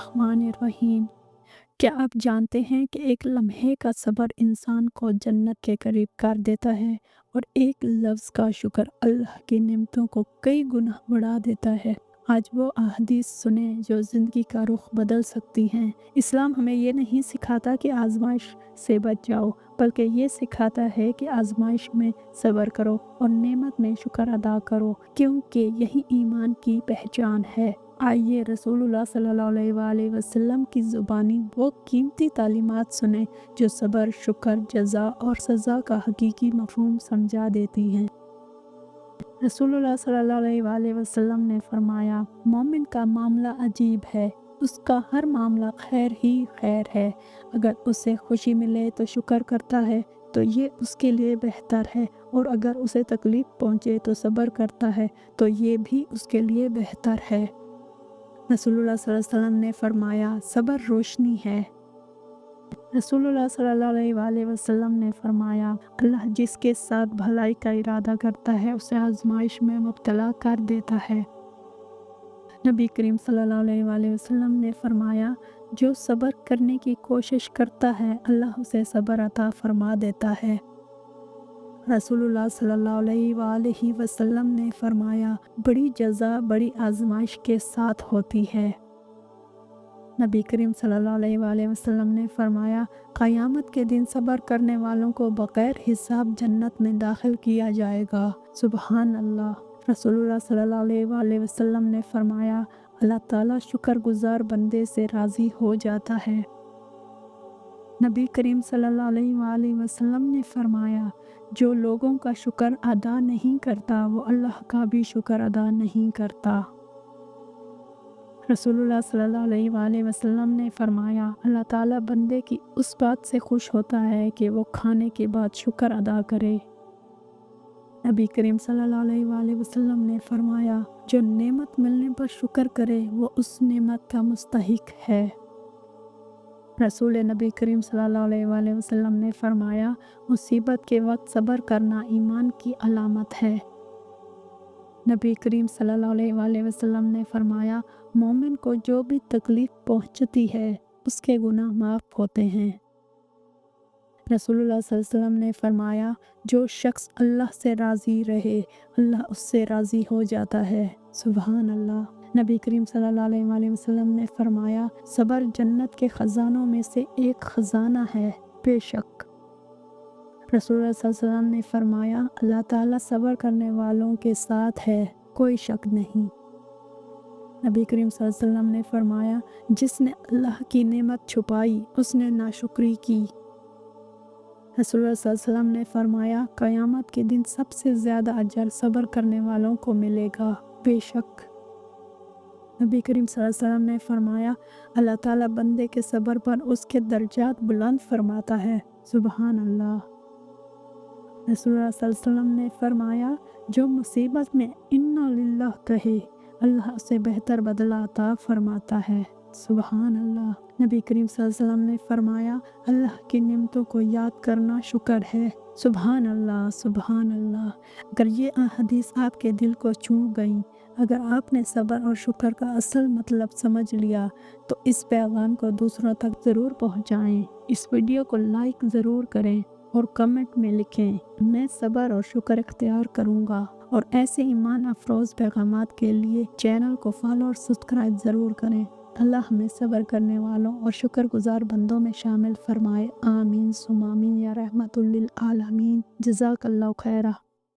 बिस्मिल्लाहिर्रहमानिर्रहीम। क्या आप जानते हैं कि एक लम्हे का सब्र इंसान को जन्नत के करीब कर देता है और एक लफ्ज़ का शुक्र अल्लाह की नेमतों को कई गुना बढ़ा देता है। आज वो अहादीस सुने जो ज़िंदगी का रुख बदल सकती हैं। इस्लाम हमें ये नहीं सिखाता कि आजमाइश से बच जाओ, बल्कि ये सिखाता है कि आजमाइश में सब्र करो और नेमत में शुक्र अदा करो, क्योंकि यही ईमान की पहचान है। आइए रसूलुल्लाह सल्लल्लाहु अलैहि वसल्लम की ज़ुबानी वो कीमती तालीमात सुने जो सब्र, शुक्र, जज़ा और सज़ा का हकीकी मफ़हूम समझा देती हैं। रसूलुल्लाह सल्लल्लाहु अलैहि वसल्लम ने फरमाया, मोमिन का मामला अजीब है, उसका हर मामला खैर ही खैर है। अगर उसे खुशी मिले तो शुक्र करता है तो ये उसके लिए बेहतर है, और अगर उसे तकलीफ़ पहुँचे तो सब्र करता है तो ये भी उसके लिए बेहतर है। रसूलुल्लाह सल्लल्लाहु अलैहि वसल्लम ने फरमाया, सब्र रोशनी है। रसूलुल्लाह सल्लल्लाहु अलैहि वसल्लम ने फरमाया, अल्लाह जिसके साथ भलाई का इरादा करता है उसे आजमाइश में मुब्तला कर देता है। नबी करीम सल्लल्लाहु अलैहि वसल्लम ने फरमाया, जो सब्र करने की कोशिश करता है अल्लाह उसे सब्र अता फरमा देता है। रसूलुल्लाह सल्लल्लाहु अलैहि वसल्लम ने फरमाया, बड़ी जज़ा बड़ी आजमाइश के साथ होती है। नबी करीम सल्लल्लाहु अलैहि वसल्लम ने फरमाया, क़यामत के दिन सब्र करने वालों को बग़ैर हिसाब जन्नत में दाखिल किया जाएगा। सुबहान अल्लाह। रसूलुल्लाह सल्लल्लाहु अलैहि वसल्लम ने फरमाया, अल्लाह ताला शुक्रगुज़ार बंदे से राज़ी हो जाता है। नबी करीम सल्लल्लाहु अलैहि वसल्लम ने फरमाया, जो लोगों का शुक्र अदा नहीं करता वो अल्लाह का भी शुक्र अदा नहीं करता। रसूलुल्लाह सल्लल्लाहु अलैहि वसल्लम ने फरमाया, अल्लाह ताला बंदे की उस बात से खुश होता है कि वो खाने के बाद शुक्र अदा करे। नबी करीम सल्लल्लाहु अलैहि वसल्लम ने फरमाया, जो नेमत मिलने पर शुक्र करे वो उस नेमत का मुस्तहिक है। रसूल नबी करीम सल्लल्लाहु अलैहि वसल्लम ने फरमाया, मुसीबत के वक्त सब्र करना ईमान की अलामत है। नबी करीम सल्लल्लाहु अलैहि वसल्लम ने फरमाया, मोमिन को जो भी तकलीफ़ पहुंचती है उसके गुनाह माफ़ होते हैं। रसूलुल्लाह सल्लल्लाहु अलैहि वसल्लम ने फरमाया, जो शख्स अल्लाह से राज़ी रहे अल्लाह उससे राज़ी हो जाता है। सुबहान अल्लाह। नबी करीम सल्लल्लाहु अलैहि वसल्लम ने फरमाया, सब्र जन्नत के ख़ज़ानों में से एक ख़ज़ाना है। बेशक रसूलुल्लाह सल्लल्लाहु अलैहि वसल्लम ने फरमाया, अल्लाह ताला सब्र करने वालों के साथ है, कोई शक नहीं। नबी करीम सल्लल्लाहु अलैहि वसल्लम ने फरमाया, जिसने अल्लाह की नेमत छुपाई उसने नाशुक्री की। रसूलुल्लाह सल्लल्लाहु अलैहि वसल्लम ने फरमाया, क़यामत के दिन सबसे ज़्यादा अजर सब्र करने वालों को मिलेगा। बेशक नबी करीम सल्लल्लाहु अलैहि वसल्लम ने फरमाया, अल्लाह ताला बंदे के सब्र पर उसके दर्जात बुलंद फरमाता है। सुबहान अल्लाह। रसूलुल्लाह सल्लल्लाहु अलैहि वसल्लम ने फरमाया, जो मुसीबत में इन्ना लिल्लाह कहे अल्लाह उसे बेहतर बदला अता फरमाता है। सुबहान अल्लाह। नबी करीम सल्लल्लाहु अलैहि वसल्लम ने फरमाया, अल्लाह की नेमतों को याद करना शुक्र है। सुबहान अल्लाह, सुबहान अल्लाह। अगर ये अहादीस आपके दिल को छू गई, अगर आपने सब्र और शुक्र का असल मतलब समझ लिया, तो इस पैगाम को दूसरों तक ज़रूर पहुँचाएँ। इस वीडियो को लाइक ज़रूर करें और कमेंट में लिखें, मैं सब्र और शुक्र इख्तियार करूँगा। और ऐसे ईमान अफरोज़ पैगामात के लिए चैनल को फॉलो और सब्सक्राइब ज़रूर करें। अल्लाह हमें सब्र करने वालों और शुक्रगुज़ार बंदों में शामिल फरमाए। आमीन सुम्मा आमीन या रहमतुल लिल आलमीन। जज़ाकल्लाहु खैरा।